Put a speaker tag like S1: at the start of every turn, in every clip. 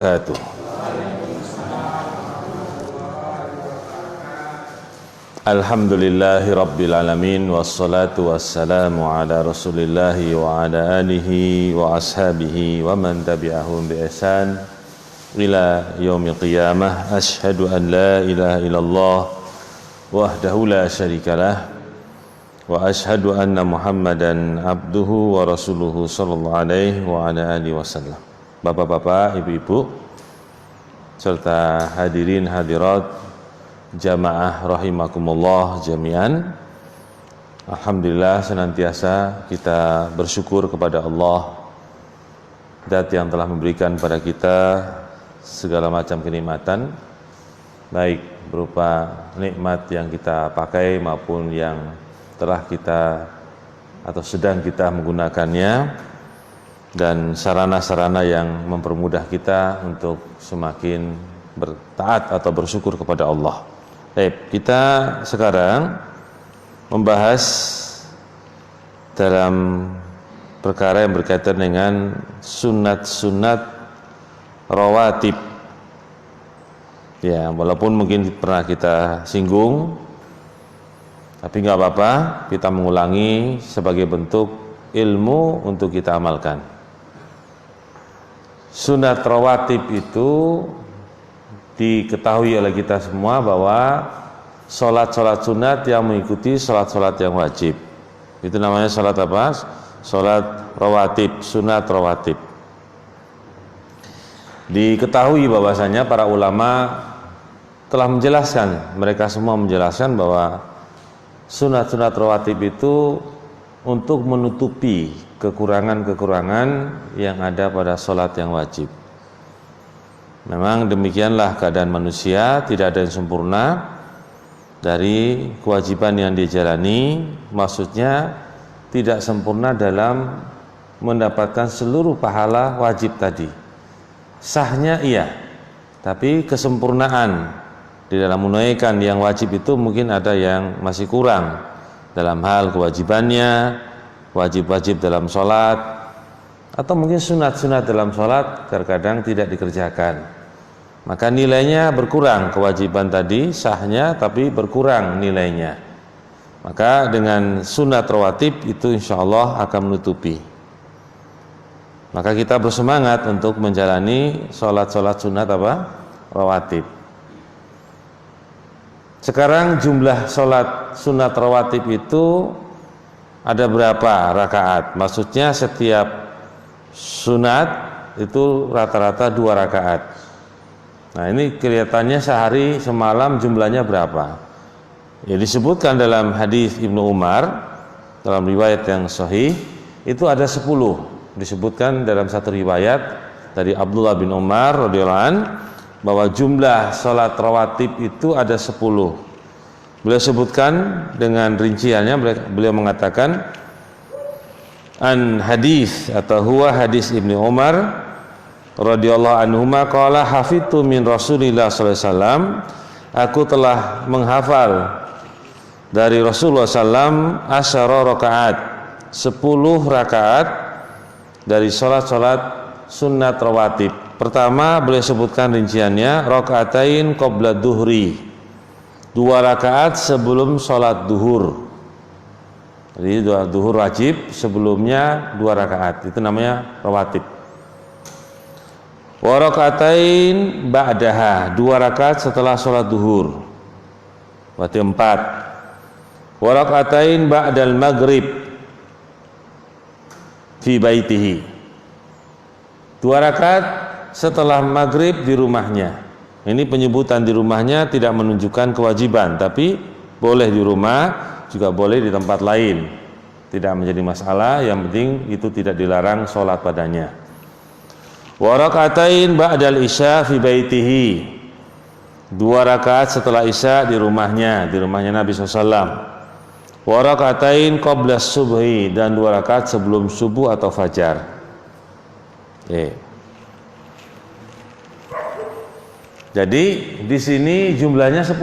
S1: wabarakatuh. Alhamdulillahi rabbil alamin, wassalatu wassalamu ala rasulillahi wa ala alihi wa ashabihi wa man tabi'ahum bi ihsan ila yaumil qiyamah. Asyhadu an la ilaha illallah wahdahu la syarikalah wa asyhadu anna Muhammadan abduhu wa rasuluhu sallallahu alaihi wa ala alihi wasallam. Bapak-bapak, ibu-ibu, serta hadirin hadirat jamaah rahimakumullah jami'an. Alhamdulillah, senantiasa kita bersyukur kepada Allah, Zat yang telah memberikan pada kita segala macam kenikmatan, baik berupa nikmat yang kita pakai maupun yang telah kita atau sedang kita menggunakannya, dan sarana-sarana yang mempermudah kita untuk semakin bertaat atau bersyukur kepada Allah. Baik, kita sekarang membahas dalam perkara yang berkaitan dengan sunat-sunat rawatib. Ya, walaupun mungkin pernah kita singgung, tapi nggak apa-apa, kita mengulangi sebagai bentuk ilmu untuk kita amalkan. Sunat rawatib itu diketahui oleh kita semua bahwa sholat-sholat sunat yang mengikuti sholat-sholat yang wajib. Itu namanya sholat apa? Sholat rawatib, sunat rawatib. Diketahui bahwasanya para ulama telah menjelaskan, mereka semua menjelaskan bahwa sunat-sunat rawatib itu untuk menutupi kekurangan-kekurangan yang ada pada sholat yang wajib. Memang demikianlah keadaan manusia, tidak ada yang sempurna dari kewajiban yang dijalani. Maksudnya tidak sempurna dalam mendapatkan seluruh pahala wajib tadi. Sahnya iya, tapi kesempurnaan di dalam menunaikan yang wajib itu mungkin ada yang masih kurang dalam hal kewajibannya, wajib-wajib dalam sholat, atau mungkin sunat-sunat dalam sholat terkadang tidak dikerjakan, maka nilainya berkurang. Kewajiban tadi sahnya tapi berkurang nilainya, maka dengan sunat rawatib itu insya Allah akan menutupi. Maka kita bersemangat untuk menjalani sholat-sholat sunat apa? Rawatib. Sekarang jumlah sholat sunat rawatib itu ada berapa rakaat? Maksudnya setiap sunat itu rata-rata 2 rakaat. Nah, ini kelihatannya sehari semalam jumlahnya berapa? Ya, disebutkan dalam hadis Ibnu Umar, dalam riwayat yang sahih, itu ada 10. Disebutkan dalam satu riwayat dari Abdullah bin Umar radhiyallahu anhu bahwa jumlah sholat rawatib itu ada 10. Beliau sebutkan dengan rinciannya, beliau mengatakan an hadis atau huwa hadis Ibnu Umar radhiyallahu anhuma qala hafidtu min Rasulillah sallallahu alaihi wasallam, aku telah menghafal dari Rasulullah sallam asyara rakaat, 10 rakaat dari sholat-sholat sunat rawatib. Pertama beliau sebutkan rinciannya, rakaatain qabla duhri, 2 rakaat sebelum sholat duhur. Jadi duhur wajib, sebelumnya 2 rakaat, itu namanya rawatib. Wa rakaatain ba'daha, 2 rakaat setelah sholat duhur, berarti 4. Wa rakaatain ba'dal maghrib fi baitihi, 2 rakaat setelah maghrib di rumahnya. Ini penyebutan di rumahnya tidak menunjukkan kewajiban, tapi boleh di rumah, juga boleh di tempat lain, tidak menjadi masalah. Yang penting itu tidak dilarang sholat padanya. Wa rakaatain ba'dal isya fi baitihi, 2 rakaat setelah isya di rumahnya Nabi SAW. Wa rakaatain qabla subhi, dan 2 rakaat sebelum subuh atau fajar. Jadi di sini jumlahnya 10.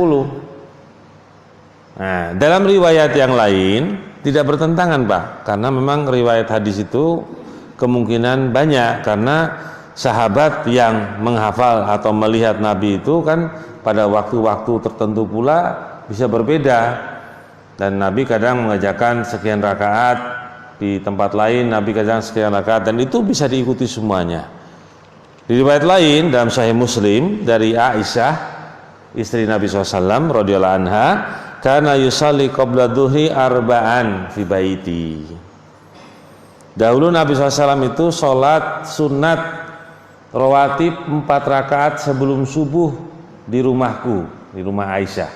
S1: Nah, dalam riwayat yang lain tidak bertentangan, Pak, karena memang riwayat hadis itu kemungkinan banyak, karena sahabat yang menghafal atau melihat Nabi itu kan pada waktu-waktu tertentu pula bisa berbeda, dan Nabi kadang mengerjakan sekian rakaat, di tempat lain Nabi kadang sekian rakaat, dan itu bisa diikuti semuanya. Di riwayat lain dalam Sahih Muslim dari Aisyah istri Nabi SAW radhiyallahu anha, kana yusalli qabla dhuhri arba'an fi baiti. Dahulu Nabi SAW itu sholat sunat rawatib 4 rakaat sebelum subuh di rumahku, di rumah Aisyah.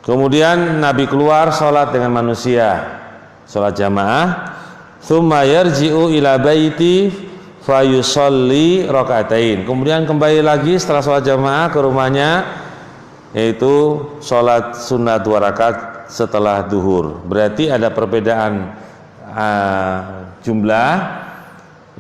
S1: Kemudian Nabi keluar sholat dengan manusia, sholat jamaah. Tsumma yarji'u ila baiti fayusalli rakaatain. Kemudian kembali lagi setelah sholat jamaah ke rumahnya, yaitu sholat sunat 2 rakaat setelah duhur. Berarti ada perbedaan jumlah,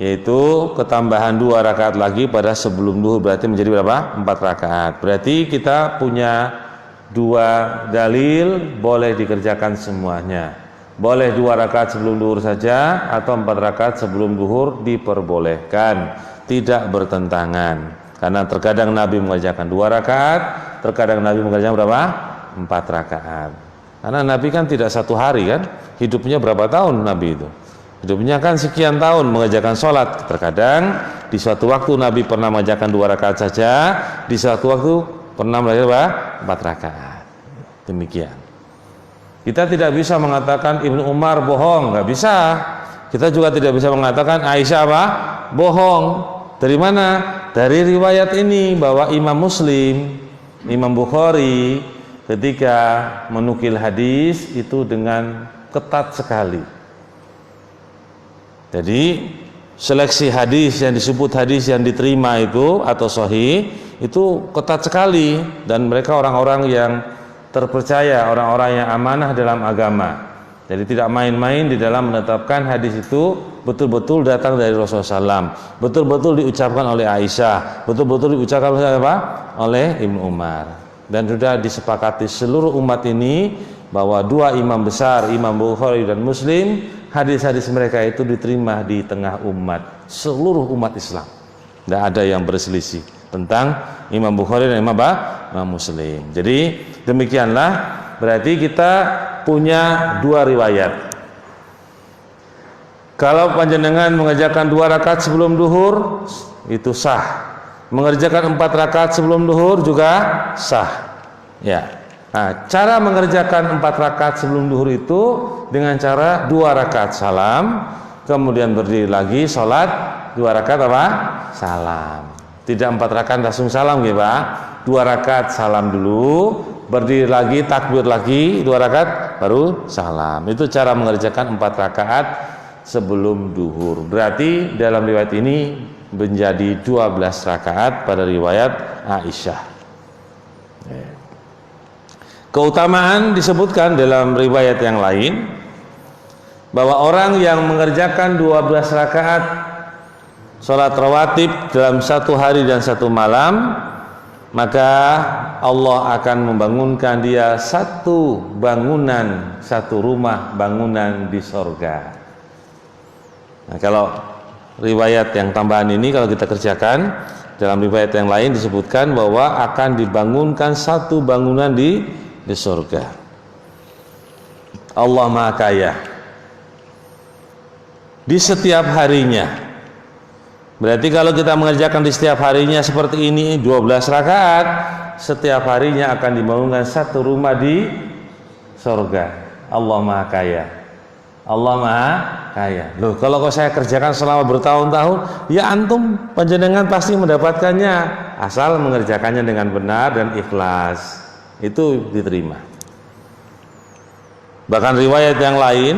S1: yaitu ketambahan 2 rakaat lagi pada sebelum duhur, berarti menjadi berapa? 4 rakaat. Berarti kita punya 2 dalil boleh dikerjakan semuanya. Boleh 2 rakaat sebelum duhur saja atau 4 rakaat sebelum duhur diperbolehkan, tidak bertentangan. Karena terkadang Nabi mengerjakan 2 rakaat, terkadang Nabi mengerjakan berapa? 4 rakaat. Karena Nabi kan tidak 1 hari kan, hidupnya berapa tahun Nabi itu? Hidupnya kan sekian tahun mengerjakan sholat. Terkadang di suatu waktu Nabi pernah mengerjakan 2 rakaat saja, di suatu waktu pernah mengerjakan 4 rakaat. Demikian. Kita tidak bisa mengatakan Ibnu Umar bohong, nggak bisa. Kita juga tidak bisa mengatakan Aisyah apa? Bohong. Dari mana? Dari riwayat ini, bahwa Imam Muslim, Imam Bukhari ketika menukil hadis itu dengan ketat sekali. Jadi seleksi hadis yang disebut hadis yang diterima itu atau sahih itu ketat sekali, dan mereka orang-orang yang terpercaya, orang-orang yang amanah dalam agama. Jadi tidak main-main di dalam menetapkan hadis itu betul-betul datang dari Rasulullah SAW, betul-betul diucapkan oleh Aisyah, betul-betul diucapkan oleh apa? Oleh Ibnu Umar. Dan sudah disepakati seluruh umat ini bahwa 2 imam besar, Imam Bukhari dan Muslim, hadis-hadis mereka itu diterima di tengah umat, seluruh umat Islam. Tidak ada yang berselisih tentang Imam Bukhari dan Imam Muslim. Jadi demikianlah, berarti kita punya 2 riwayat. Kalau panjenengan mengerjakan 2 rakaat sebelum duhur itu sah, mengerjakan 4 rakaat sebelum duhur juga sah. Ya. Nah, cara mengerjakan 4 rakaat sebelum duhur itu dengan cara 2 rakaat salam, kemudian berdiri lagi sholat 2 rakaat apa? Salam. Tidak 4 rakaat langsung salam ya Pak. 2 rakaat salam dulu, berdiri lagi, takbir lagi 2 rakaat baru salam. Itu cara mengerjakan 4 rakaat sebelum duhur. Berarti dalam riwayat ini menjadi 12 rakaat pada riwayat Aisyah. Keutamaan disebutkan dalam riwayat yang lain bahwa orang yang mengerjakan 12 rakaat sholat rawatib dalam 1 hari dan 1 malam, maka Allah akan membangunkan dia 1 bangunan, 1 rumah bangunan di sorga. Nah, kalau riwayat yang tambahan ini kalau kita kerjakan, dalam riwayat yang lain disebutkan bahwa akan dibangunkan 1 bangunan di surga. Allah Maha Kaya di setiap harinya. Berarti kalau kita mengerjakan di setiap harinya seperti ini 12 rakaat, setiap harinya akan dibangunkan 1 rumah di surga. Allah Maha Kaya. Allah Maha Kaya. Loh, kalau saya kerjakan selama bertahun-tahun, ya antum panjenengan pasti mendapatkannya asal mengerjakannya dengan benar dan ikhlas. Itu diterima. Bahkan riwayat yang lain,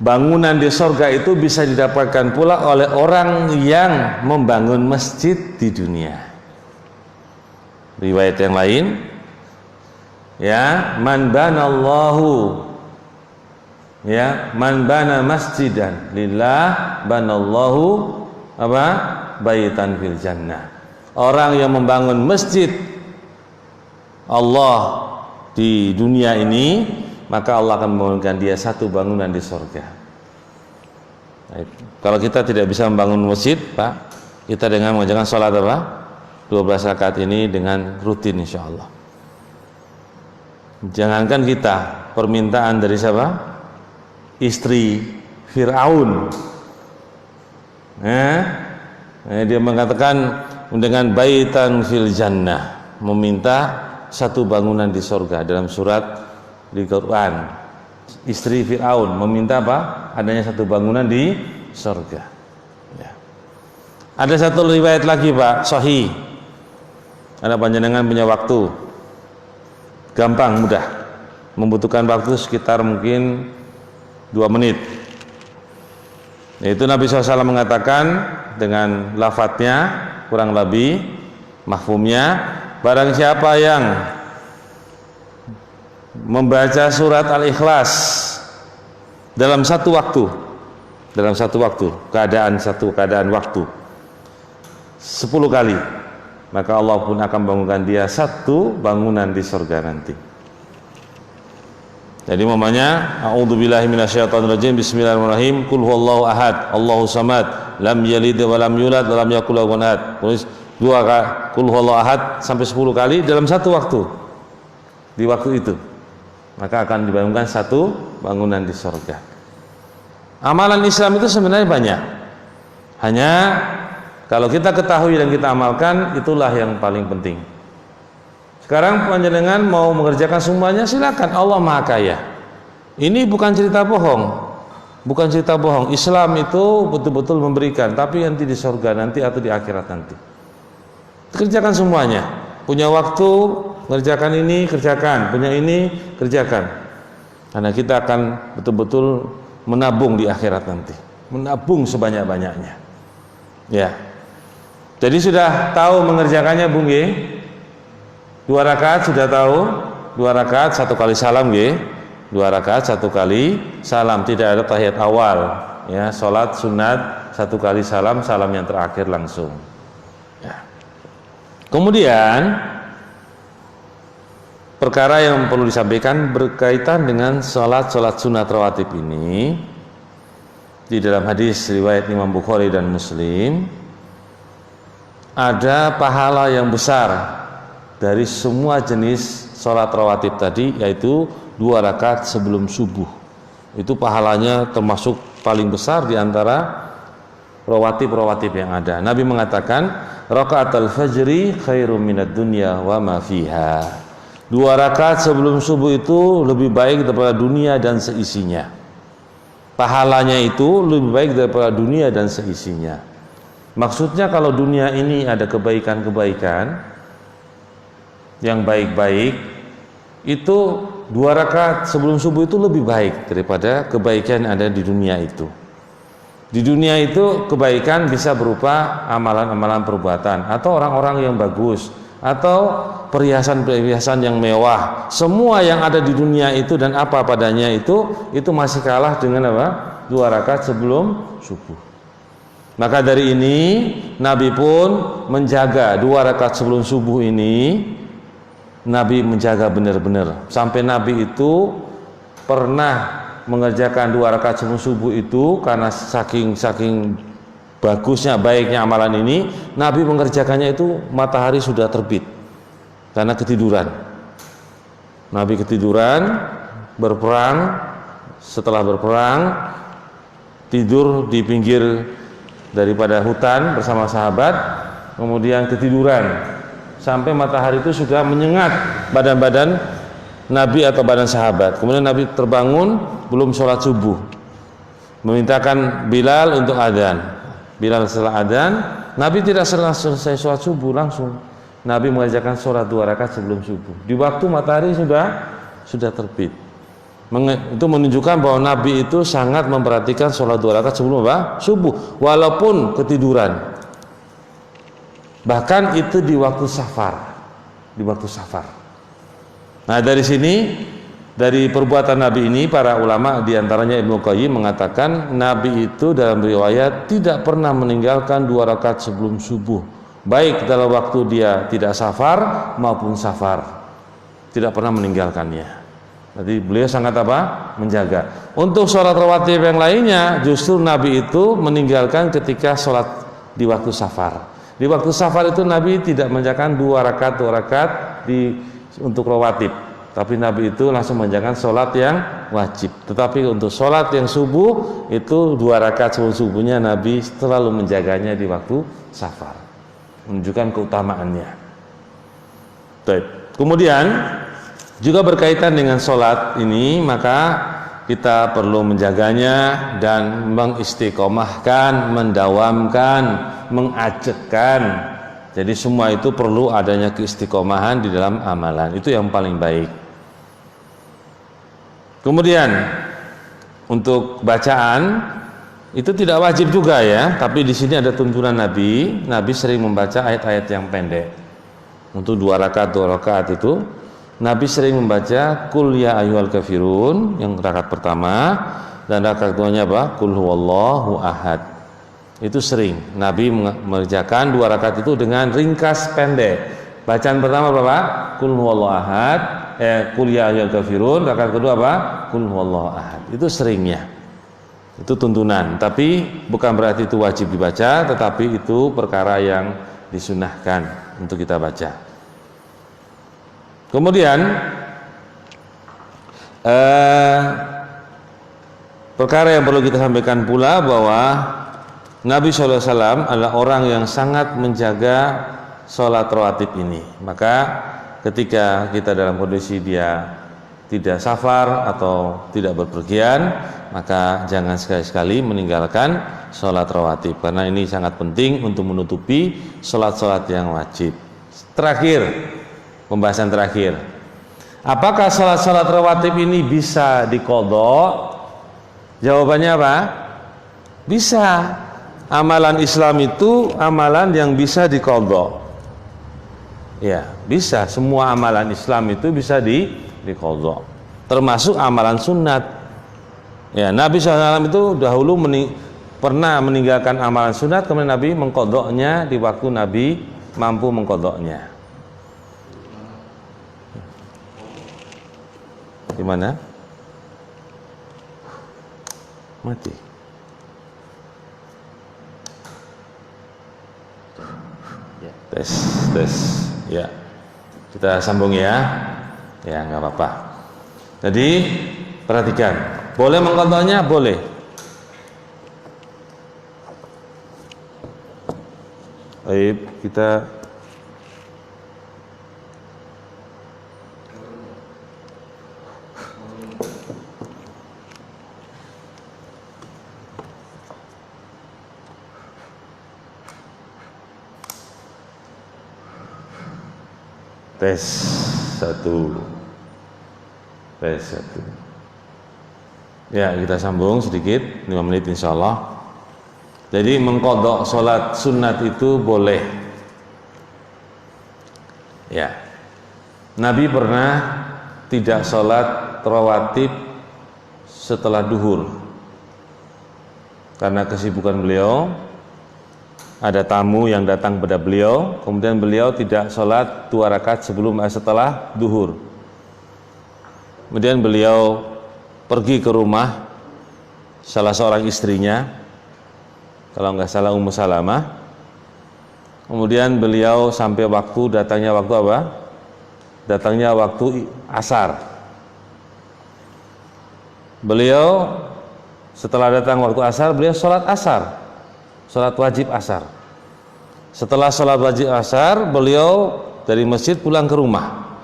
S1: bangunan di surga itu bisa didapatkan pula oleh orang yang membangun masjid di dunia. Riwayat yang lain, ya, man banallahu, ya, man bana masjidan lillah banallahu apa? Baitan fil jannah. Orang yang membangun masjid Allah di dunia ini, maka Allah akan membangunkan dia 1 bangunan di surga. Kalau kita tidak bisa membangun masjid, Pak, kita dengan mengerjakan sholat apa? 12 rakaat ini dengan rutin insya Allah. Jangankan kita, permintaan dari siapa? Istri Fir'aun. Dia mengatakan dengan baitan fil jannah, meminta satu bangunan di surga dalam surat di Quran. Istri Fir'aun meminta apa? Adanya satu bangunan di surga. Ya. Ada satu riwayat lagi, Pak, sahih. Ada panjenengan punya waktu, gampang, mudah, membutuhkan waktu sekitar mungkin 2 menit. Yaitu Nabi SAW mengatakan dengan lafadznya kurang lebih mahfumnya, barang siapa yang membaca surat Al-Ikhlas dalam satu waktu, keadaan waktu 10 kali, maka Allah pun akan bangunkan dia satu bangunan di surga nanti. Jadi mamanya, a'udzubillahi minasyaitonirrajim, bismillahirrahmanirrahim, qul huwallahu ahad, Allahu samad, lam yalid wa lam yulad wa lam yakul lahu kufuwan ahad. Tulis 2 kali qul huwallahu ahad sampai 10 kali dalam satu waktu. Di waktu itu maka akan dibangunkan satu bangunan di surga. Amalan Islam itu sebenarnya banyak. Hanya kalau kita ketahui dan kita amalkan, itulah yang paling penting. Sekarang panjenengan mau mengerjakan semuanya, silakan, Allah Maha Kaya. Ini bukan cerita bohong. Bukan cerita bohong. Islam itu betul-betul memberikan, tapi nanti di surga nanti atau di akhirat nanti. Kerjakan semuanya. Punya waktu, kerjakan ini, kerjakan. Punya ini, kerjakan. Karena kita akan betul-betul menabung di akhirat nanti. Menabung sebanyak-banyaknya. Ya. Jadi sudah tahu mengerjakannya, Bung G? 2 rakaat sudah tahu, 2 rakaat 1 kali salam, G. 2 rakaat 1 kali salam, tidak ada tahiyat awal, ya. Salat sunat 1 kali salam, salam yang terakhir langsung. Ya. Kemudian perkara yang perlu disampaikan berkaitan dengan salat sunat rawatib ini, di dalam hadis riwayat Imam Bukhari dan Muslim, ada pahala yang besar dari semua jenis sholat rawatib tadi, yaitu 2 rakaat sebelum subuh. Itu pahalanya termasuk paling besar di antara rawatib yang ada. Nabi mengatakan, rakaatul fajri khairum minad dunya wa ma fiha. 2 rakaat sebelum subuh itu lebih baik daripada dunia dan seisinya. Pahalanya itu lebih baik daripada dunia dan seisinya. Maksudnya kalau dunia ini ada kebaikan-kebaikan yang baik-baik, itu 2 rakaat sebelum subuh itu lebih baik daripada kebaikan yang ada di dunia itu. Di dunia itu kebaikan bisa berupa amalan-amalan perbuatan, atau orang-orang yang bagus, atau perhiasan-perhiasan yang mewah. Semua yang ada di dunia itu dan apa padanya itu masih kalah dengan apa? 2 rakaat sebelum subuh. Maka dari ini Nabi pun menjaga 2 rakaat sebelum subuh ini. Nabi menjaga benar-benar, sampai Nabi itu pernah mengerjakan 2 rakaat sebelum subuh itu karena saking bagusnya, baiknya amalan ini, Nabi mengerjakannya itu matahari sudah terbit karena ketiduran. Nabi ketiduran, berperang, setelah berperang tidur di pinggir daripada hutan bersama sahabat, kemudian ketiduran sampai matahari itu sudah menyengat badan-badan Nabi atau badan sahabat. Kemudian Nabi terbangun, belum sholat subuh, memintakan Bilal untuk adzan. Bilal setelah adzan, Nabi tidak selesai sholat subuh langsung. Nabi mengerjakan sholat 2 rakaat sebelum subuh. Di waktu matahari sudah terbit. Itu menunjukkan bahwa Nabi itu sangat memperhatikan sholat 2 rakaat sebelum apa? Subuh, walaupun ketiduran. Bahkan itu di waktu safar. Nah, dari sini, dari perbuatan Nabi ini, para ulama diantaranya Ibnu Qayyim mengatakan Nabi itu dalam riwayat tidak pernah meninggalkan 2 rakaat sebelum subuh, baik dalam waktu dia tidak safar maupun safar, tidak pernah meninggalkannya. Jadi beliau sangat apa? Menjaga. Untuk sholat rawatib yang lainnya, justru Nabi itu meninggalkan ketika sholat di waktu safar. Di waktu safar itu Nabi tidak mengerjakan 2 rakaat untuk rawatib, tapi Nabi itu langsung mengerjakan sholat yang wajib. Tetapi untuk sholat yang subuh itu 2 rakaat sebelum subuhnya Nabi selalu menjaganya di waktu safar, menunjukkan keutamaannya. Baik. Kemudian juga berkaitan dengan sholat ini, maka kita perlu menjaganya dan mengistiqomahkan, mendawamkan, mengajekkan. Jadi semua itu perlu adanya keistiqomahan di dalam amalan. Itu yang paling baik. Kemudian untuk bacaan itu tidak wajib juga ya, tapi di sini ada tuntunan Nabi. Nabi sering membaca ayat-ayat yang pendek. Untuk 2 rakaat itu Nabi sering membaca Qul ya ayyuhal kafirun yang rakaat pertama, dan rakaat keduanya apa? Qul huwallahu ahad. Itu sering Nabi mengerjakan 2 rakaat itu dengan ringkas pendek. Bacaan pertama apa? Qul huwallahu ahad, Qul ya ayyuhal kafirun, rakaat kedua apa? Qul huwallahu ahad. Itu seringnya. Itu tuntunan, tapi bukan berarti itu wajib dibaca, tetapi itu perkara yang disunahkan untuk kita baca. Kemudian perkara yang perlu kita sampaikan pula bahwa Nabi SAW adalah orang yang sangat menjaga sholat rawatib ini. Maka ketika kita dalam kondisi dia tidak safar atau tidak berpergian, maka jangan sekali-sekali meninggalkan sholat rawatib, karena ini sangat penting untuk menutupi sholat-sholat yang wajib. Terakhir, pembahasan terakhir, apakah sholat-sholat rawatib ini bisa diqadha? Jawabannya apa? Bisa. Amalan Islam itu amalan yang bisa diqadha. Ya, bisa. Semua amalan Islam itu bisa diqadha, termasuk amalan sunat. Ya, Nabi SAW itu dahulu pernah meninggalkan amalan sunat, kemudian Nabi mengqadhanya di waktu Nabi mampu mengqadhanya. Gimana? Mati. Tes. Ya. Kita sambung ya. Ya, nggak apa-apa. Jadi perhatikan. Boleh mengqadhanya? Boleh. Baik, kita tes 1. Ya, kita sambung sedikit 5 menit insyaallah. Jadi mengqadha sholat sunat itu boleh. Ya. Nabi pernah tidak sholat rawatib setelah duhur karena kesibukan beliau. Ada tamu yang datang pada beliau, kemudian beliau tidak sholat 2 rakaat setelah duhur. Kemudian beliau pergi ke rumah salah seorang istrinya, kalau nggak salah Ummu Salamah. Kemudian beliau sampai datangnya waktu apa? Datangnya waktu asar. Beliau setelah datang waktu asar, beliau sholat asar. Sholat wajib asar. Setelah sholat wajib asar, beliau dari masjid pulang ke rumah.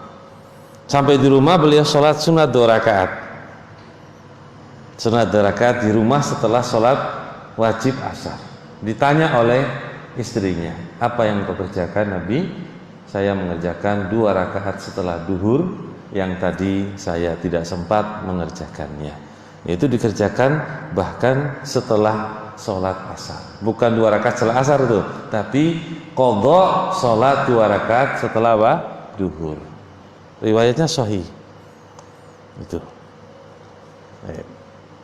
S1: Sampai di rumah beliau sholat sunat 2 rakaat. Sunat 2 rakaat di rumah setelah sholat wajib asar. Ditanya oleh istrinya, apa yang kau kerjakan Nabi? Saya mengerjakan 2 rakaat setelah duhur yang tadi saya tidak sempat mengerjakannya. Itu dikerjakan bahkan setelah sholat asar, bukan 2 rakaat setelah asar itu, tapi qadha sholat 2 rakaat setelah apa? Duhur. Riwayatnya sahih. Itu.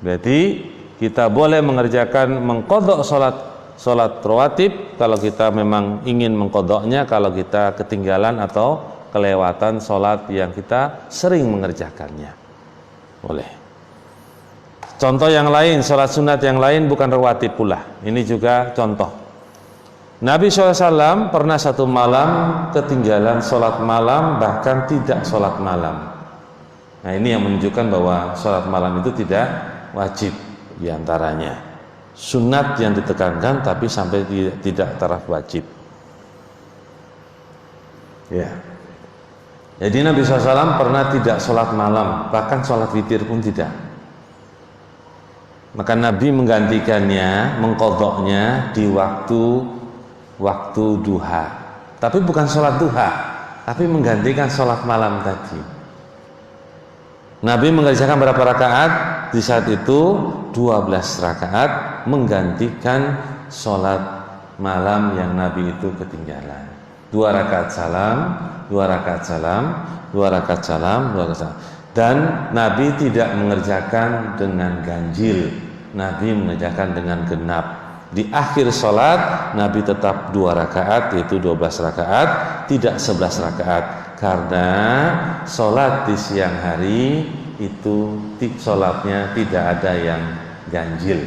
S1: Berarti kita boleh mengerjakan mengqadha sholat rawatib kalau kita memang ingin mengqadhanya, kalau kita ketinggalan atau kelewatan sholat yang kita sering mengerjakannya. boleh. Contoh yang lain, sholat sunat yang lain bukan rawatib pula. Ini juga contoh. Nabi SAW pernah satu malam ketinggalan sholat malam, bahkan tidak sholat malam. Nah, ini yang menunjukkan bahwa sholat malam itu tidak wajib diantaranya. Sunat yang ditekankan tapi sampai tidak taraf wajib. Ya. Jadi Nabi SAW pernah tidak sholat malam, bahkan sholat witir pun tidak. Maka Nabi menggantikannya, mengqadha'nya di waktu duha. Tapi bukan sholat duha, tapi menggantikan sholat malam tadi. Nabi mengerjakan berapa rakaat? Di saat itu 12 rakaat menggantikan sholat malam yang Nabi itu ketinggalan. 2 rakaat salam, 2 rakaat salam, 2 rakaat salam, 2 rakaat salam. Dan Nabi tidak mengerjakan dengan ganjil, Nabi mengerjakan dengan genap. Di akhir sholat Nabi tetap 2 rakaat, yaitu 12 rakaat, tidak 11 rakaat. Karena sholat di siang hari itu sholatnya tidak ada yang ganjil.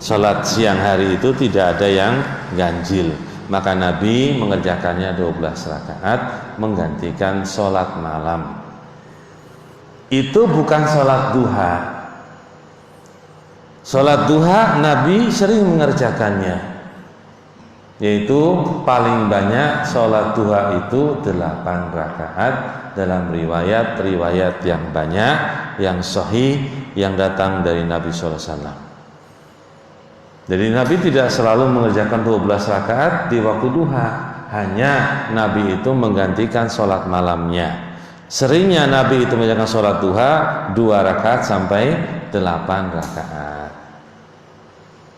S1: Sholat siang hari itu tidak ada yang ganjil. Maka Nabi mengerjakannya 12 rakaat menggantikan sholat malam. Itu bukan sholat duha. Sholat duha Nabi sering mengerjakannya, yaitu paling banyak sholat duha itu 8 rakaat dalam riwayat yang banyak, yang sahih, yang datang dari Nabi SAW. Jadi Nabi tidak selalu mengerjakan 12 rakaat di waktu duha, hanya Nabi itu menggantikan sholat malamnya. Seringnya Nabi itu mengerjakan sholat duha 2 rakaat sampai 8 rakaat.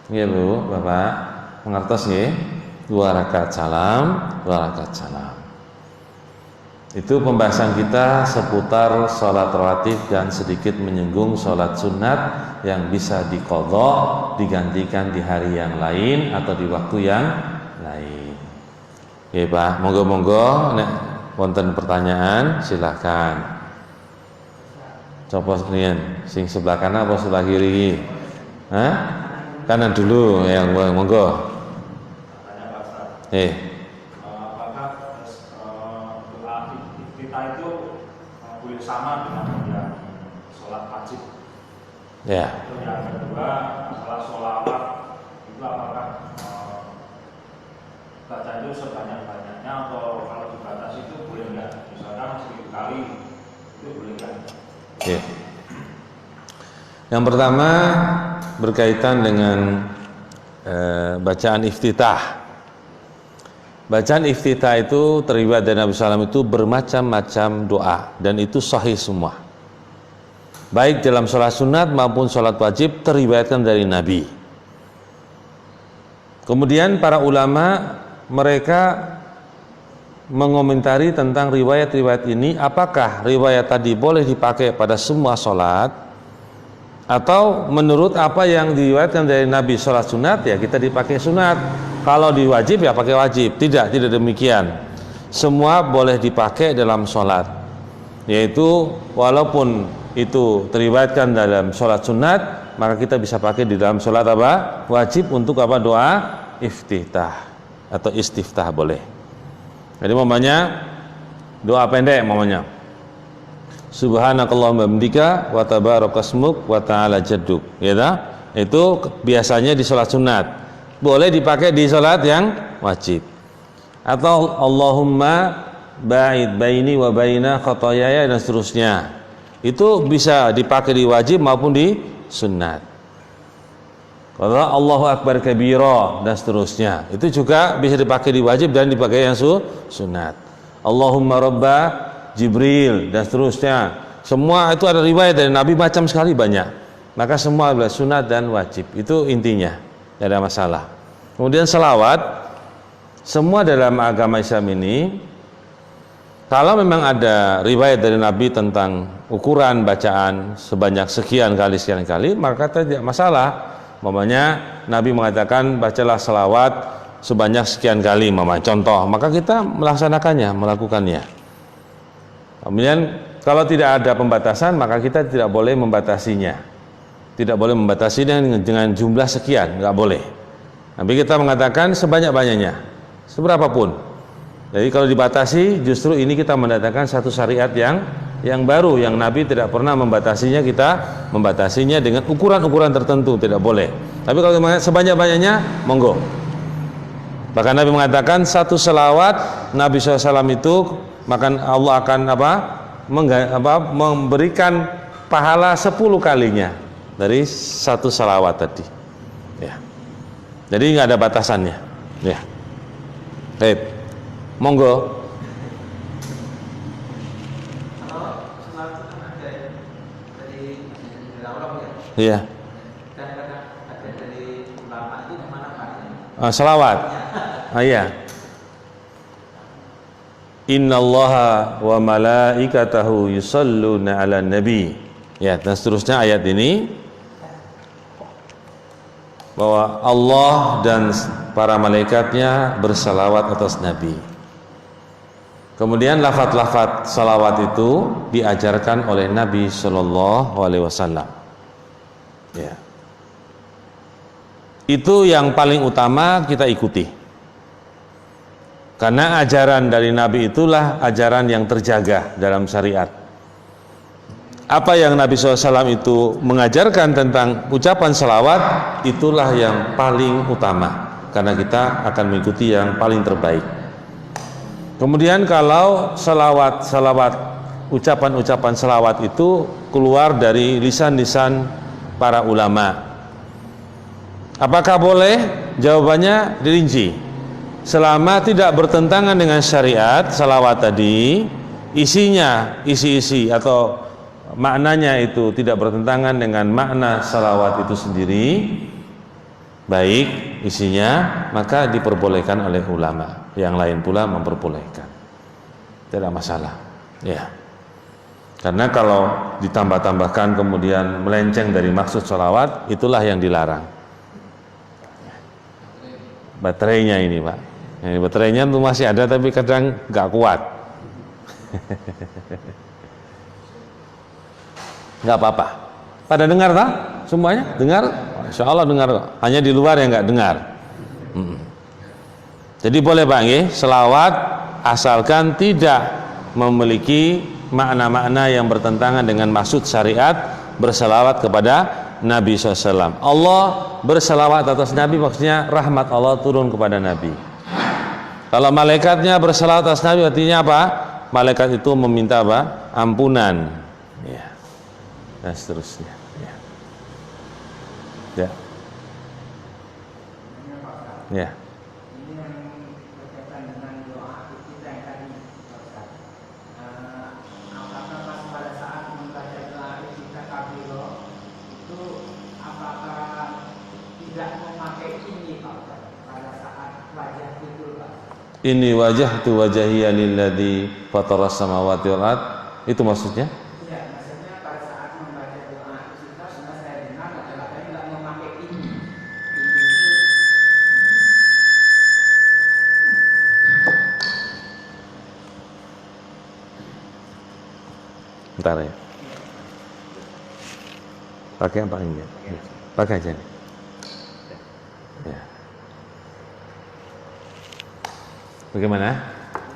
S1: Ya Bu, Bapak, mengertos nggih? 2 rakaat salam, 2 rakaat salam. Itu pembahasan kita seputar sholat rawatib dan sedikit menyinggung sholat sunat yang bisa diqadha, digantikan di hari yang lain atau di waktu yang lain. Ya Pak, monggo-monggo nek wonten pertanyaan silakan. Coba sekalian, sing sebelah kanan apa sebelah kiri? Hah? Kanan dulu, yang monggo.
S2: Apakah doa kita itu boleh sama dengan yang sholat wajib?
S1: Ya.
S2: Yang kedua, masalah sholawat itu apakah baca itu sebanyak-banyaknya atau kalau dibatasi itu boleh nggak? Misalkan 1000 kali itu boleh nggak?
S1: Ya. Yang pertama berkaitan dengan bacaan iftitah. Bacaan iftitah itu terlibat dari Nabi SAW itu bermacam-macam doa dan itu sahih semua. Baik dalam sholat sunat maupun sholat wajib teriwayatkan dari Nabi. Kemudian para ulama mereka mengomentari tentang riwayat-riwayat ini, apakah riwayat tadi boleh dipakai pada semua sholat atau menurut apa yang diriwayatkan dari Nabi sholat sunat ya kita dipakai sunat, kalau diwajib ya pakai wajib. Tidak demikian. Semua boleh dipakai dalam sholat, yaitu walaupun itu teriwayatkan dalam sholat sunat maka kita bisa pakai di dalam sholat apa? Wajib untuk apa? Doa iftitah atau istiftah boleh. Jadi mamanya doa pendek mamanya. Subhanakallahumma bihamdika wa tabarakasmuk wa ta'ala jadduk. Ya dah? Itu biasanya di sholat sunat. Boleh dipakai di sholat yang wajib. Atau Allahumma ba'id baini wa baina khotoyaya dan seterusnya. Itu bisa dipakai di wajib maupun di sunat. Kalau Allahu akbar kabira dan seterusnya. Itu juga bisa dipakai di wajib dan dipakai yang sunat. Allahumma rabba Jibril dan seterusnya. Semua itu ada riwayat dari Nabi macam sekali banyak. Maka semua adalah sunat dan wajib. Itu intinya, tidak ada masalah. Kemudian selawat, semua dalam agama Islam ini, kalau memang ada riwayat dari Nabi tentang ukuran bacaan sebanyak sekian kali, maka tidak masalah. Umpamanya Nabi mengatakan bacalah selawat sebanyak sekian kali, contoh, maka kita melaksanakannya, melakukannya. Kemudian Kalau tidak ada pembatasan, maka kita tidak boleh membatasinya. Tidak boleh membatasinya dengan jumlah sekian, nggak boleh. Tapi kita mengatakan sebanyak-banyaknya, seberapapun. Jadi kalau dibatasi, justru ini kita mendatangkan satu syariat yang baru, yang Nabi tidak pernah membatasinya. Kita membatasinya dengan ukuran-ukuran tertentu, tidak boleh. Tapi kalau sebanyak-banyaknya, monggo. Bahkan Nabi mengatakan satu selawat Nabi SAW itu, maka Allah akan memberikan pahala 10 kalinya dari satu salawat tadi. Ya. Jadi nggak ada batasannya. Ya. Baik. Monggo. Iya. Salawat. Iya. Innallaha wa malaikatahu yusalluna 'alan nabi. Ya, dan seterusnya ayat ini bahwa Allah dan para malaikatnya bersalawat atas nabi. Kemudian lafaz-lafaz salawat itu diajarkan oleh Nabi Shallallahu Alaihi Wasallam. Ya. Itu yang paling utama kita ikuti. Karena ajaran dari Nabi itulah ajaran yang terjaga dalam syariat. Apa yang Nabi SAW itu mengajarkan tentang ucapan salawat, itulah yang paling utama. Karena kita akan mengikuti yang paling terbaik. Kemudian kalau salawat, ucapan-ucapan salawat itu keluar dari lisan-lisan para ulama. Apakah boleh? Jawabannya dirinci. Selama tidak bertentangan dengan syariat, salawat tadi, isinya, isi-isi atau maknanya itu tidak bertentangan dengan makna salawat itu sendiri, baik isinya, maka diperbolehkan oleh ulama. Yang lain pula memperbolehkan, tidak masalah. Ya, karena kalau ditambah-tambahkan kemudian melenceng dari maksud salawat, itulah yang dilarang. Baterainya ini Pak, ini baterainya tuh masih ada tapi kadang nggak kuat. Nggak apa-apa. Pada dengar tak? Semuanya dengar? Insya Allah dengar. Hanya di luar yang nggak dengar. Jadi boleh Pak, selawat asalkan tidak memiliki makna-makna yang bertentangan dengan maksud syariat. Berselawat kepada Nabi SAW. Allah berselawat atas Nabi, maksudnya rahmat Allah turun kepada Nabi. Kalau malaikatnya berselawat atas Nabi, artinya apa? Malaikat itu meminta apa? Ampunan. Ya. Dan seterusnya. Ya. Ya. Ya. Ini wajah tu wajahiyya lilladzi fataras samawati wal ard. Itu maksudnya?
S3: Iya, maksudnya pada saat membaca doa kita sudah saya dengar adalah tadi tidak memakai ini.
S1: Bentar ya. Pakai apa ini? Pakai aja nih. Ya. Bagaimana?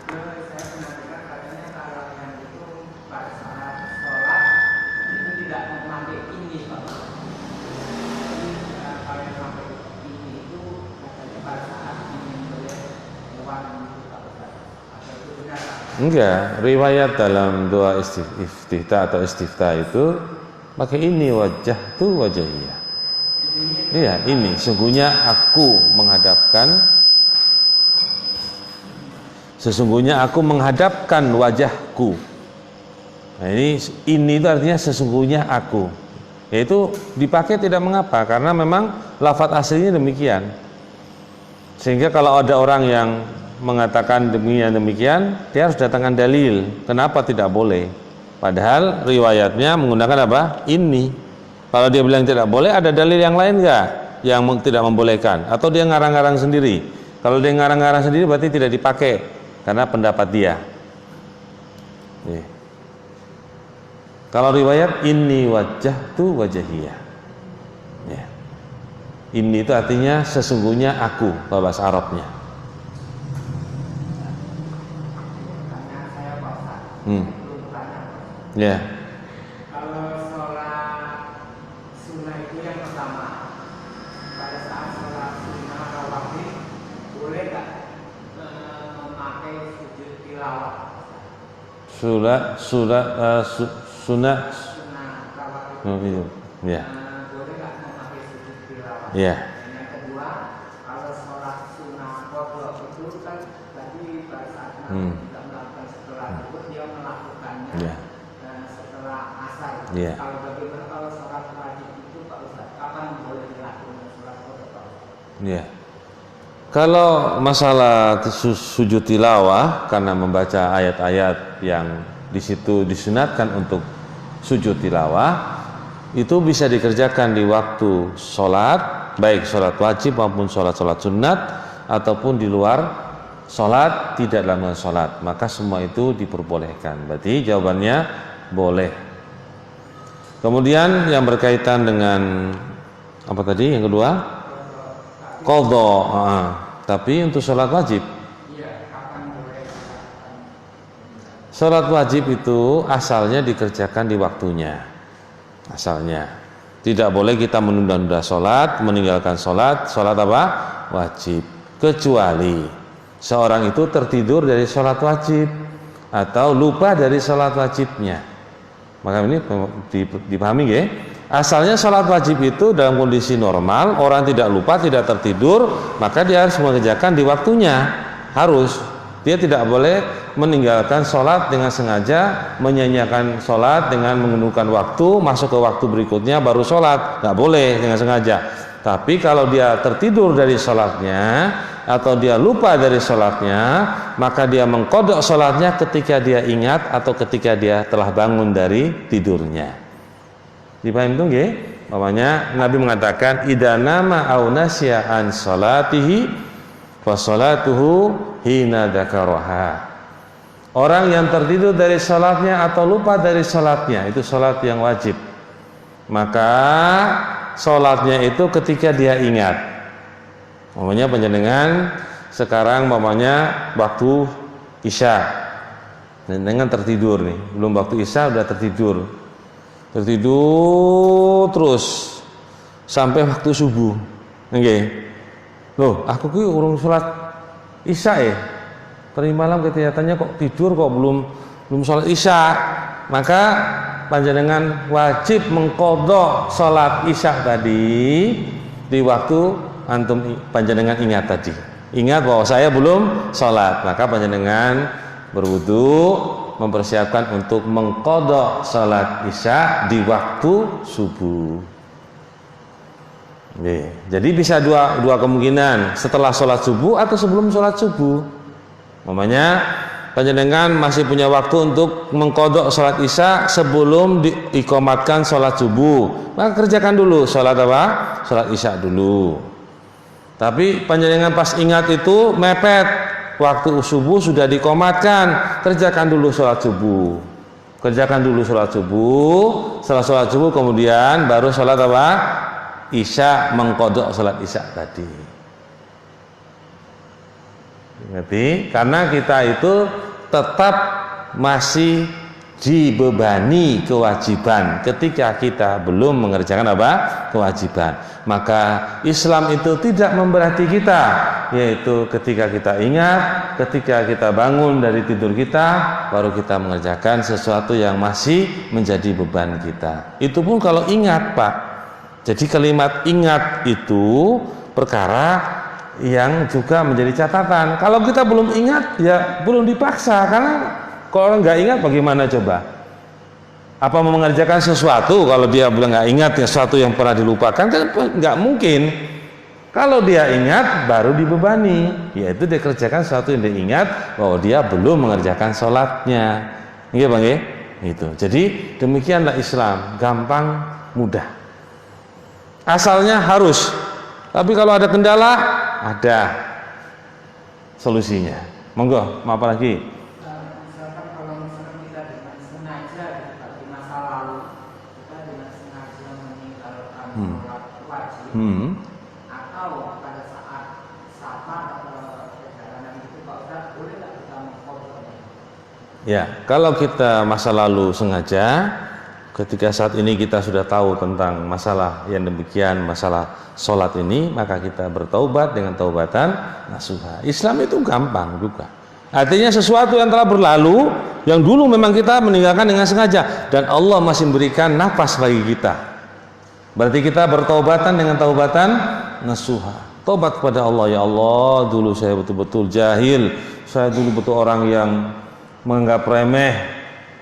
S3: Saya mendengar katanya kalau yang itu pada saat sholat itu tidak memakai ini Pak. Kalau yang memakai ini itu katanya pada saat ingin boleh hewan itu Pak. Atau itu benar Pak?
S1: Enggak, riwayat dalam doa istiftah atau istiftah itu pakai ini wajah tu wajahiyah. Iya, ini sesungguhnya aku menghadapkan wajahku. Nah, ini itu artinya sesungguhnya aku. Yaitu dipakai tidak mengapa karena memang lafadz aslinya demikian. Sehingga kalau ada orang yang mengatakan demikian, dia harus datangkan dalil. Kenapa tidak boleh? Padahal riwayatnya menggunakan apa? Ini. Kalau dia bilang tidak boleh, ada dalil yang lain enggak yang tidak membolehkan? Atau dia ngarang-ngarang sendiri? Kalau dia ngarang-ngarang sendiri berarti tidak dipakai karena pendapat dia. Nih. Kalau riwayat inni wajjahtu wajhiyah. Ya. Inni itu artinya sesungguhnya aku, bahasa Arabnya.
S3: Pertanyaan saya Pak Ustaz.
S1: Hmm.
S3: Belum tanya, Pak.
S1: Ya.
S3: Kalau sholat sunnah itu yang pertama, pada saat sholat sunnah rawatib boleh nggak memakai sujud tilawah?
S1: Sunnah
S3: Sunnah rawatib
S1: oh, iya. Ya.
S3: boleh nggak memakai sujud tilawah?
S1: Ya.
S3: Dan yang kedua, kalau sholat sunnah qadha itu kan tadi pada saat Nabi tidak melakukan setelah zuhur, dia melakukannya
S1: Ya.
S3: setelah asar.
S1: Ya.
S3: Kalau bagaimana kalau sholat wajib itu Pak Ustaz, kapan boleh dilakukan sholat qadha Pak Ustaz?
S1: Ya. Kalau masalah sujud tilawah karena membaca ayat-ayat yang di situ disunatkan untuk sujud tilawah, itu bisa dikerjakan di waktu sholat, baik sholat wajib maupun sholat sunat, ataupun di luar sholat, tidak dalam sholat, maka semua itu diperbolehkan. Berarti jawabannya boleh. Kemudian yang berkaitan dengan apa tadi yang kedua? Qadha. Tapi untuk sholat wajib, sholat wajib itu asalnya dikerjakan di waktunya. Asalnya tidak boleh kita menunda-nunda sholat, meninggalkan sholat apa? Wajib. Kecuali seorang itu tertidur dari sholat wajib atau lupa dari sholat wajibnya. Maka ini dipahami ya. Asalnya sholat wajib itu dalam kondisi normal, orang tidak lupa, tidak tertidur, maka dia harus mengerjakan di waktunya. Harus. Dia tidak boleh meninggalkan sholat dengan sengaja, menyanyiakan sholat dengan menggunakan waktu, masuk ke waktu berikutnya baru sholat. Nggak boleh dengan sengaja. Tapi kalau dia tertidur dari sholatnya atau dia lupa dari sholatnya, maka dia mengqadha sholatnya ketika dia ingat atau ketika dia telah bangun dari tidurnya. Dipahami itu nggih? Namanya Nabi mengatakan idza nama au nasya an salatihi fa salatuhu hina dzakaraha. Orang yang tertidur dari salatnya atau lupa dari salatnya, itu salat yang wajib. Maka salatnya itu ketika dia ingat. Namanya panjenengan sekarang mamanya waktu Isya. Dengan tertidur nih, belum waktu Isya udah tertidur terus sampai waktu subuh. Nggih. Loh, aku ki urung salat Isya ya. Tadi malam kelihatannya kok tidur kok belum salat Isya. Maka panjenengan wajib mengqadha salat Isya tadi di waktu antum panjenengan ingat tadi. Ingat bahwa saya belum salat, maka panjenengan berwudu, mempersiapkan untuk mengqadha salat Isya di waktu subuh. Jadi bisa dua kemungkinan, setelah salat subuh atau sebelum salat subuh. Umpamanya panjenengan masih punya waktu untuk mengqadha salat Isya sebelum diiqamatkan salat subuh, maka kerjakan dulu salat apa? Salat Isya dulu. Tapi panjenengan pas ingat itu mepet, waktu subuh sudah diqomatkan, kerjakan dulu sholat subuh. Kerjakan dulu sholat subuh. Setelah sholat subuh kemudian baru sholat apa? Isya, mengqadha sholat Isya tadi. Ngerti? Karena kita itu tetap masih dibebani kewajiban ketika kita belum mengerjakan apa? Kewajiban. Maka Islam itu tidak memberati kita, yaitu ketika kita ingat, ketika kita bangun dari tidur kita, baru kita mengerjakan sesuatu yang masih menjadi beban kita. Itu pun kalau ingat, Pak. Jadi kalimat ingat itu perkara yang juga menjadi catatan. Kalau kita belum ingat, ya belum dipaksa, karena kalau orang nggak ingat bagaimana coba? Apa mau mengerjakan sesuatu kalau dia bilang nggak ingat ya, sesuatu yang pernah dilupakan, kan nggak mungkin. Kalau dia ingat baru dibebani, yaitu dia kerjakan sesuatu yang dia ingat bahwa dia belum mengerjakan sholatnya. Iya bang ya, itu. Jadi demikianlah Islam, gampang, mudah. Asalnya harus, tapi kalau ada kendala ada solusinya. Monggo, mau apa lagi?
S3: Misalkan kalau misalkan kita dengan sengaja di masa lalu Atau pada saat safar atau perjalanan itu Pak Ustaz, boleh nggak kita mengkodoknya?
S1: Ya, kalau kita masa lalu sengaja, ketika saat ini kita sudah tahu tentang masalah yang demikian, masalah sholat ini, maka kita bertaubat dengan taubatan nasuha. Islam itu gampang juga. Artinya sesuatu yang telah berlalu, yang dulu memang kita meninggalkan dengan sengaja, dan Allah masih memberikan nafas bagi kita. Berarti kita bertaubatan dengan taubatan nasuha. Taubat kepada Allah, ya Allah, dulu saya betul-betul jahil, saya dulu betul orang yang menganggap remeh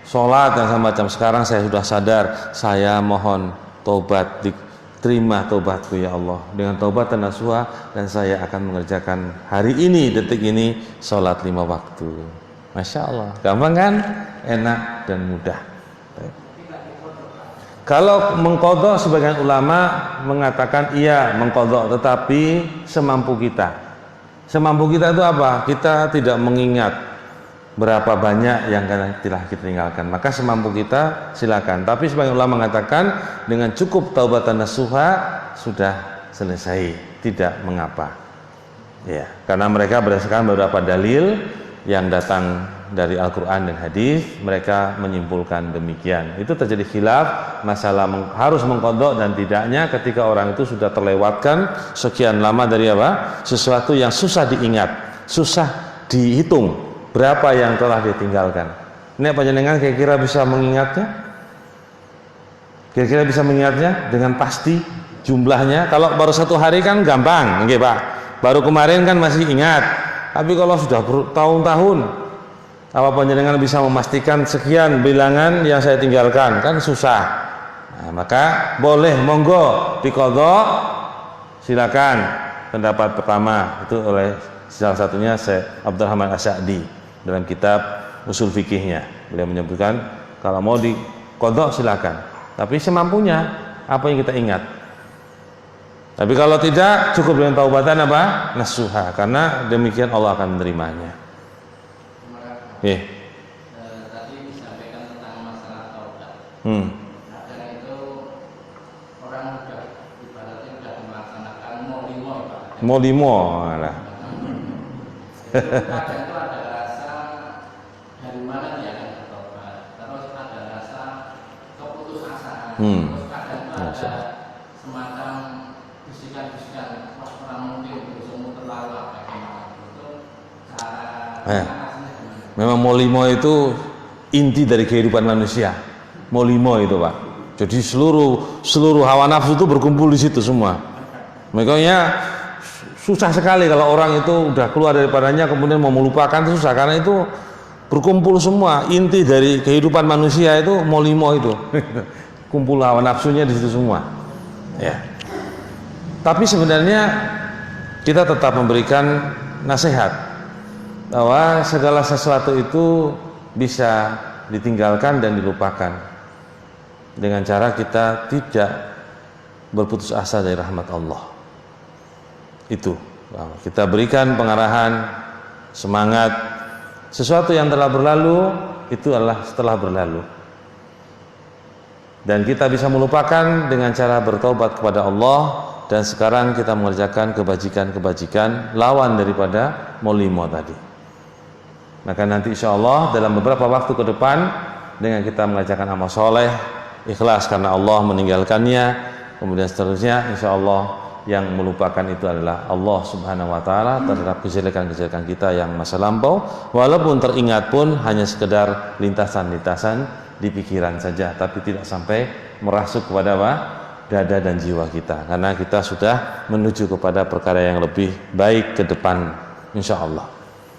S1: sholat dan semacam. Sekarang saya sudah sadar, saya mohon taubat, diterima taubatku ya Allah dengan taubatan nasuha, dan saya akan mengerjakan hari ini, detik ini, sholat 5 waktu. Masya Allah, gampang kan? Enak dan mudah. Kalau mengkodok, sebagian ulama mengatakan iya mengkodok, tetapi semampu kita. Semampu kita itu apa? Kita tidak mengingat berapa banyak yang telah kita tinggalkan, maka semampu kita silakan. Tapi sebagian ulama mengatakan dengan cukup taubatan nasuha sudah selesai, tidak mengapa. Ya, karena mereka berdasarkan beberapa dalil yang datang dari Al-Quran dan hadis, mereka menyimpulkan demikian. Itu terjadi khilaf masalah harus mengkodok dan tidaknya ketika orang itu sudah terlewatkan sekian lama dari apa? Sesuatu yang susah diingat, susah dihitung berapa yang telah ditinggalkan. Ini panjenengan kira-kira bisa mengingatnya? Kira-kira bisa mengingatnya dengan pasti jumlahnya? Kalau baru 1 hari kan gampang, nggih Pak. Baru kemarin kan masih ingat. Tapi kalau sudah bertahun-tahun, apa panjenengan bisa memastikan sekian bilangan yang saya tinggalkan? Kan susah. Nah, maka boleh, monggo diqadha, silakan. Pendapat pertama itu oleh salah satunya Syekh Abdurrahman As-Sa'di dalam kitab usul fikihnya. Beliau menyebutkan kalau mau diqadha silakan, tapi semampunya apa yang kita ingat. Tapi kalau tidak, cukup dengan taubatan apa? Nasuha, karena demikian Allah akan menerimanya.
S4: Tadi disampaikan tentang masalah taubat. Dan itu orang sudah ibaratnya sudah melaksanakan molimo
S1: lah.
S4: Kadang itu ada rasa dari mana dia akan bertobat. Terus ada rasa keputusasaan. Terus kadang itu ada semacam bisikan-bisikan orang mungkin bersumur terlalu apa gimana. Itu cara
S1: memang molimo itu inti dari kehidupan manusia. Molimo itu Pak. Jadi seluruh hawa nafsu itu berkumpul di situ semua. Makanya susah sekali kalau orang itu udah keluar daripadanya kemudian mau melupakan, itu susah karena itu berkumpul semua. Inti dari kehidupan manusia itu molimo itu. Kumpul hawa nafsunya di situ semua. Ya. Tapi sebenarnya kita tetap memberikan nasihat bahwa segala sesuatu itu bisa ditinggalkan dan dilupakan dengan cara kita tidak berputus asa dari rahmat Allah. Itu kita berikan pengarahan, semangat. Sesuatu yang telah berlalu itu adalah setelah berlalu, dan kita bisa melupakan dengan cara bertaubat kepada Allah. Dan sekarang kita mengerjakan kebajikan-kebajikan lawan daripada molimo tadi. Maka nanti insya Allah dalam beberapa waktu ke depan, dengan kita mengerjakan amal soleh, ikhlas karena Allah meninggalkannya, kemudian seterusnya, insya Allah yang melupakan itu adalah Allah Subhanahu Wa Taala terhadap kejelekan-kejelekan kita yang masa lampau, walaupun teringat pun hanya sekedar lintasan-lintasan di pikiran saja, tapi tidak sampai merasuk kepada apa? Dada dan jiwa kita, karena kita sudah menuju kepada perkara yang lebih baik ke depan, insya Allah.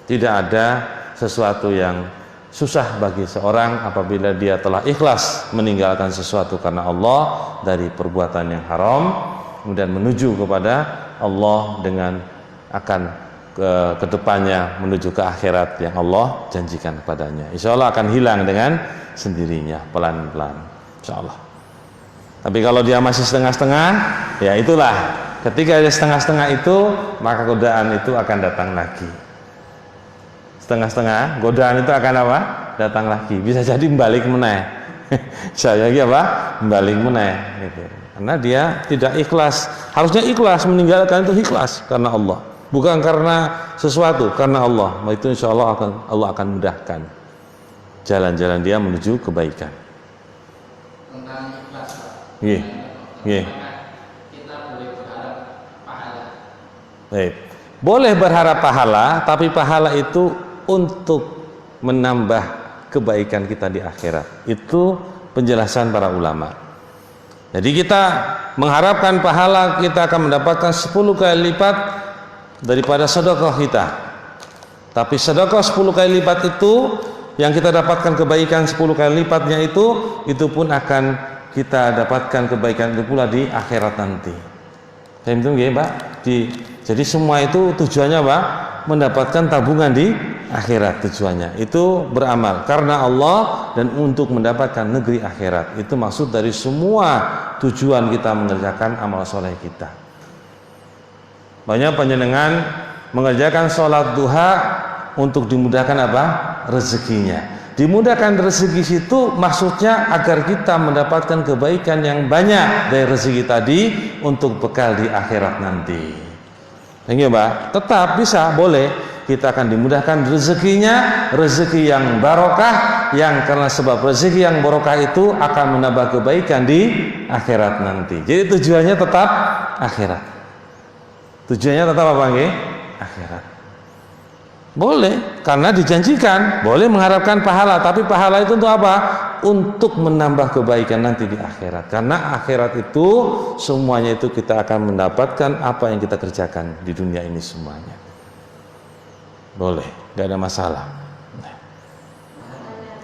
S1: Tidak ada sesuatu yang susah bagi seorang apabila dia telah ikhlas meninggalkan sesuatu karena Allah dari perbuatan yang haram, kemudian menuju kepada Allah dengan akan ke depannya menuju ke akhirat yang Allah janjikan kepadanya. Insya Allah akan hilang dengan sendirinya, pelan-pelan, insya Allah. Tapi kalau dia masih setengah-setengah, ya itulah, ketika dia setengah-setengah itu, maka godaan itu akan datang lagi. Setengah-setengah, godaan itu akan apa? Datang lagi. Bisa jadi balik meneh. Saya lagi apa? Balik meneh. Gitu. karena dia tidak ikhlas. Harusnya ikhlas, meninggalkan itu ikhlas karena Allah, bukan karena sesuatu, karena Allah. Itu insya Allah akan mudahkan jalan-jalan dia menuju kebaikan.
S4: Tentang ikhlas, Pak.
S1: Iya. Iya.
S4: Kita boleh berharap pahala.
S1: Baik. Boleh berharap pahala, tapi pahala itu untuk menambah kebaikan kita di akhirat. Itu penjelasan para ulama. Jadi kita mengharapkan pahala, kita akan mendapatkan 10 kali lipat daripada sedekah kita. Tapi sedekah 10 kali lipat itu, yang kita dapatkan kebaikan 10 kali lipatnya itu pun akan kita dapatkan kebaikan itu pula di akhirat nanti. Saya itu nggih, Pak. Jadi semua itu tujuannya apa? Mendapatkan tabungan di akhirat tujuannya. Itu beramal karena Allah dan untuk mendapatkan negeri akhirat. Itu maksud dari semua tujuan kita mengerjakan amal soleh kita. Banyak panjenengan mengerjakan sholat duha untuk dimudahkan apa? Rezekinya. Dimudahkan rezeki situ maksudnya agar kita mendapatkan kebaikan yang banyak dari rezeki tadi untuk bekal di akhirat nanti. Ini Pak, tetap bisa, boleh. Kita akan dimudahkan rezekinya, rezeki yang barokah, yang karena sebab rezeki yang barokah itu akan menambah kebaikan di akhirat nanti. Jadi tujuannya tetap akhirat. Tujuannya tetap apa nggih? Akhirat. Boleh, karena dijanjikan, boleh mengharapkan pahala, tapi pahala itu untuk apa? Untuk menambah kebaikan nanti di akhirat. Karena akhirat itu semuanya itu kita akan mendapatkan apa yang kita kerjakan di dunia ini semuanya. Boleh, nggak ada masalah.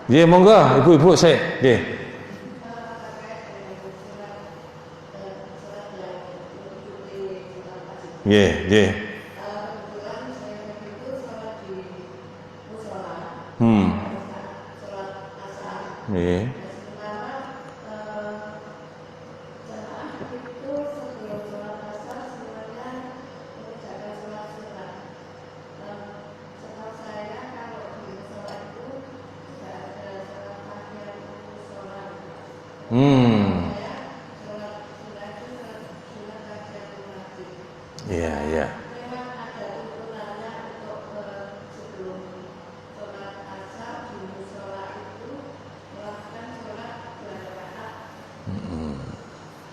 S1: Ya, monggo, ibu-ibu saya. Ya. Ya, ya. Yeah. Iya, iya.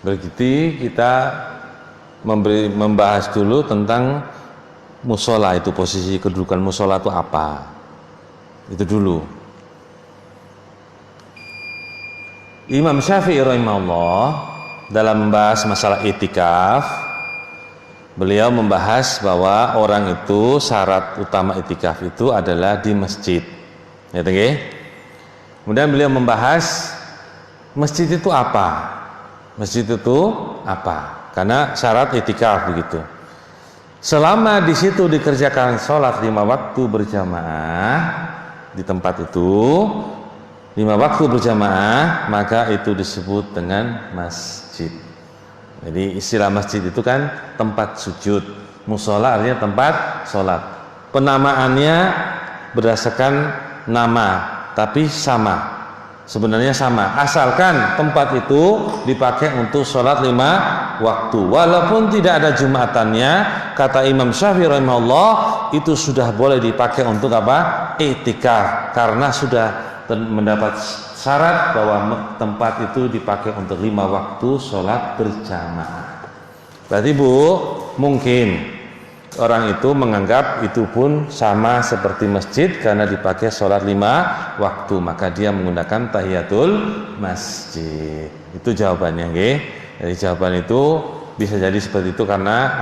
S1: Begitu kita membahas dulu tentang musola itu, posisi kedudukan musola itu apa, itu dulu. Imam Syafi'i rahimahullah dalam membahas masalah itikaf, beliau membahas bahwa orang itu syarat utama itikaf itu adalah di masjid. Ya, kemudian beliau membahas masjid itu apa? Masjid itu apa? Karena syarat itikaf begitu. Selama di situ dikerjakan sholat 5 waktu berjamaah di tempat itu, 5 waktu berjamaah, maka itu disebut dengan masjid. Jadi istilah masjid itu kan tempat sujud. Musola artinya tempat sholat. Penamaannya berdasarkan nama, tapi sama. Sebenarnya sama, asalkan tempat itu dipakai untuk sholat 5 waktu. Walaupun tidak ada jumatannya, kata Imam Syafi'i rahimahullah, itu sudah boleh dipakai untuk apa? Iktikaf, karena sudah mendapat syarat bahwa tempat itu dipakai untuk 5 waktu sholat berjamaah. Berarti Bu, mungkin orang itu menganggap itu pun sama seperti masjid karena dipakai sholat 5 waktu, maka dia menggunakan tahiyatul masjid. Itu jawabannya, nggih. Jadi jawaban itu bisa jadi seperti itu karena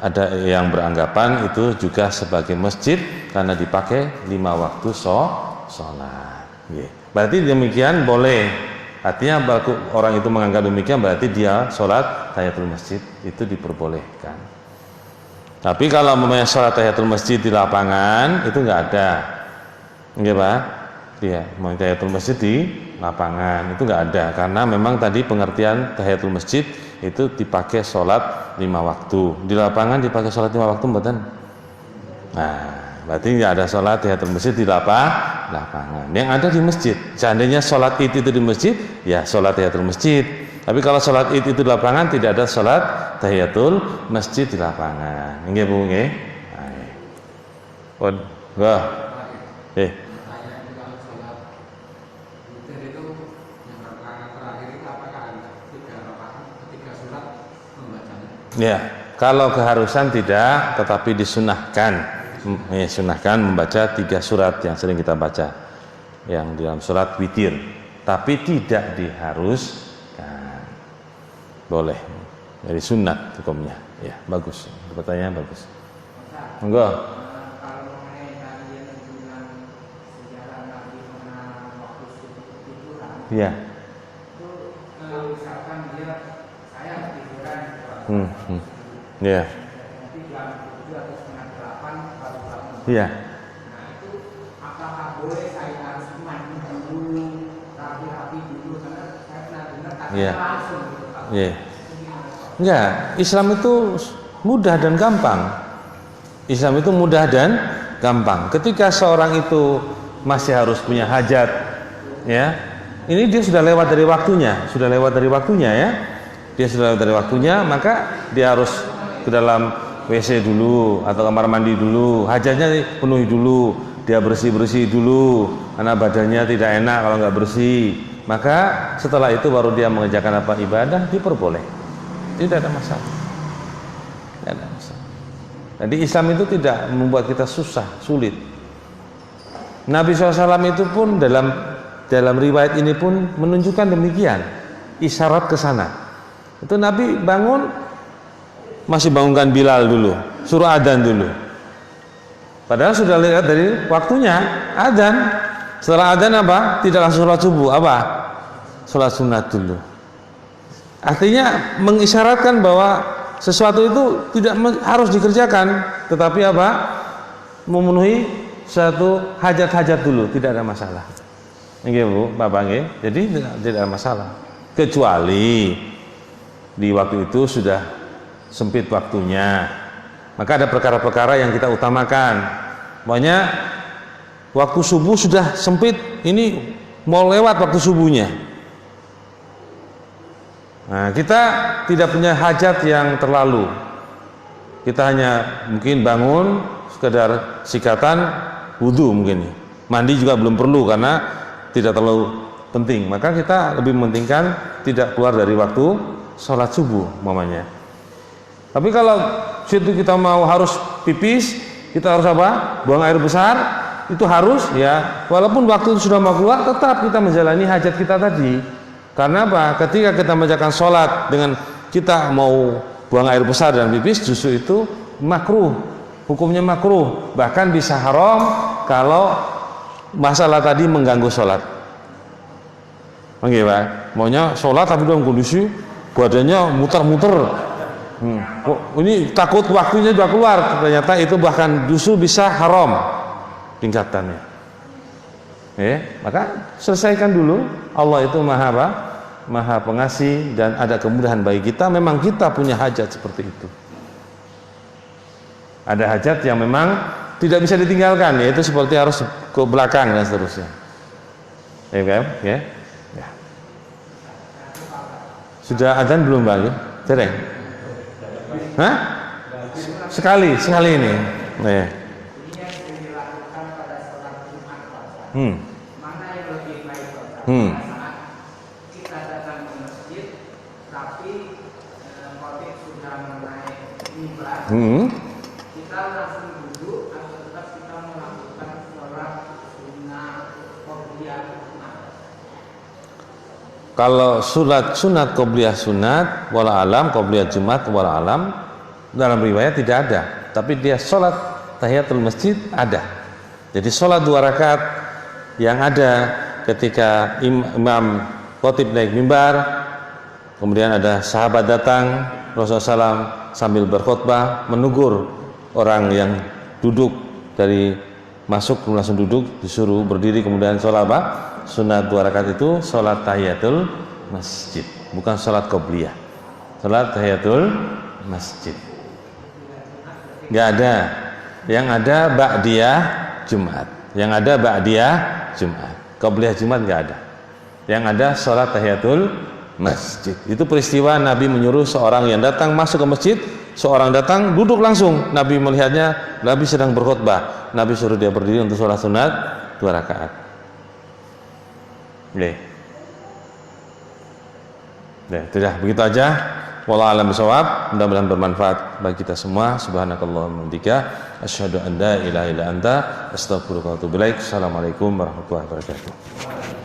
S1: ada yang beranggapan itu juga sebagai masjid karena dipakai 5 waktu sholat. Nggih. Berarti demikian boleh. Artinya orang itu menganggap demikian berarti dia sholat tahiyatul masjid itu diperbolehkan. Tapi kalau memang sholat tahiyatul masjid di lapangan itu nggak ada, nggih Pak? Iya, memang tahiyatul masjid di lapangan itu nggak ada karena memang tadi pengertian tahiyatul masjid itu dipakai sholat 5 waktu. Di lapangan dipakai sholat 5 waktu mboten? Nah, berarti nggak ada sholat tahiyatul masjid di lapangan. Yang ada di masjid. Seandainya sholat itu di masjid, ya sholat tahiyatul masjid. Tapi kalau sholat id itu di lapangan, tidak ada sholat tahiyatul masjid di lapangan. Nggih Bu nggih. Pun, wah.
S4: Pertanyaan itu kalau sholat witir itu yang rakaat terakhir itu apakah ada 3 rakaat, 3 surat membacanya?
S1: Ya, kalau keharusan tidak, tetapi disunahkan. Ya, sunahkan membaca 3 surat yang sering kita baca, yang di dalam sholat witir. Tapi tidak diharuskan. Boleh. Dari sunat hukumnya. Ya, bagus. Pertanyaan bagus. Monggo.
S3: Kalau mengenai tadi yang tentang sejarah Nabi mengenai waktu tiduran,
S1: Ya.
S3: itu misalkan dia saya tiduran,
S1: Ya.
S3: nanti jam 7 atau setengah 8 baru bangun.
S1: Iya.
S3: Nah itu apakah boleh saya harus mandi dulu, rapi-rapi dulu, karena saya pernah dengar katanya
S1: Iya.
S3: langsung gitu Pak.
S1: Iya. Enggak, Islam itu mudah dan gampang. Islam itu mudah dan gampang. Ketika seorang itu masih harus punya hajat, ya, ini dia sudah lewat dari waktunya, ya. Dia sudah lewat dari waktunya, maka dia harus ke dalam WC dulu atau kamar mandi dulu, hajatnya penuhi dulu, dia bersih dulu, karena badannya tidak enak kalau nggak bersih. Maka setelah itu baru dia mengerjakan apa ibadah, diperboleh. Tidak ada masalah. Tidak ada masalah. Jadi Islam itu tidak membuat kita susah, sulit. Nabi SAW itu pun dalam riwayat ini pun menunjukkan demikian, isyarat ke sana. Itu Nabi bangun, masih bangunkan Bilal dulu, suruh adzan dulu. Padahal sudah lihat dari waktunya adzan. Setelah adzan apa? Tidak langsung sholat subuh, apa? Sholat sunat dulu. Artinya mengisyaratkan bahwa sesuatu itu tidak harus dikerjakan, tetapi apa? Memenuhi satu hajat-hajat dulu, tidak ada masalah. Nggih Bu, Bapak nggih. Jadi tidak ada masalah. Kecuali di waktu itu sudah sempit waktunya. Maka ada perkara-perkara yang kita utamakan. Pokoknya waktu subuh sudah sempit, ini mau lewat waktu subuhnya. Nah, kita tidak punya hajat yang terlalu. Kita hanya mungkin bangun sekedar sikatan wudhu mungkin. Mandi juga belum perlu karena tidak terlalu penting. Maka kita lebih mementingkan tidak keluar dari waktu sholat subuh mamanya. Tapi kalau situ kita mau harus pipis, kita harus apa? Buang air besar, itu harus ya. Walaupun waktu itu sudah mau keluar, tetap kita menjalani hajat kita tadi. Karena apa? Ketika kita mengerjakan sholat dengan kita mau buang air besar dan pipis, justru itu makruh, hukumnya makruh, bahkan bisa haram kalau masalah tadi mengganggu sholat. Oke Pak, maunya sholat tapi dalam kondisi badannya muter-muter. Ini takut waktunya sudah keluar, ternyata itu bahkan justru bisa haram tingkatannya. Maka selesaikan dulu. Allah itu maha pengasih dan ada kemudahan bagi kita. Memang kita punya hajat seperti itu. Ada hajat yang memang tidak bisa ditinggalkan, yaitu seperti harus ke belakang dan seterusnya. Ya. Sudah adzan belum Bang? Cereng? Hah? Sekali ini.
S3: Ini yang dilakukan pada sholat Jumat puasa. Mana yang lebih baik Pak? Saat kita datang ke masjid, tapi khotib sudah menaik mimbar, kita langsung duduk atau tetap kita melakukan sholat sunnah qobliyah sunat?
S1: Kalau sunat qobliyah sunat wala alam, qobliyah Jumat wala alam, dalam riwayat tidak ada, tapi dia sholat tahiyatul masjid ada. Jadi sholat 2 rakaat yang ada ketika imam khotib naik mimbar, kemudian ada sahabat datang, Rasulullah SAW sambil berkhutbah menegur orang yang duduk, dari masuk langsung duduk, disuruh berdiri kemudian sholat apa? Sunat 2 rakaat itu sholat tahiyatul masjid, bukan sholat qobliyah. Sholat tahiyatul masjid nggak ada. Yang ada ba'diyah Jumat, yang ada ba'diyah Jumat. Qobliyah Jumat nggak ada. Yang ada sholat tahiyatul masjid. Itu peristiwa Nabi menyuruh seorang yang datang masuk ke masjid, seorang datang duduk langsung. Nabi melihatnya, Nabi sedang berkhutbah. Nabi suruh dia berdiri untuk sholat sunat 2 rakaat. Itu dah, begitu aja. Wallahu a'lam bishawab. Mudah-mudahan bermanfaat bagi kita semua. Subhanakallahumma wa bihamdika asyhadu an la ilaha illa anta astaghfiruka wa atubu ilaik. Assalamualaikum warahmatullahi wabarakatuh.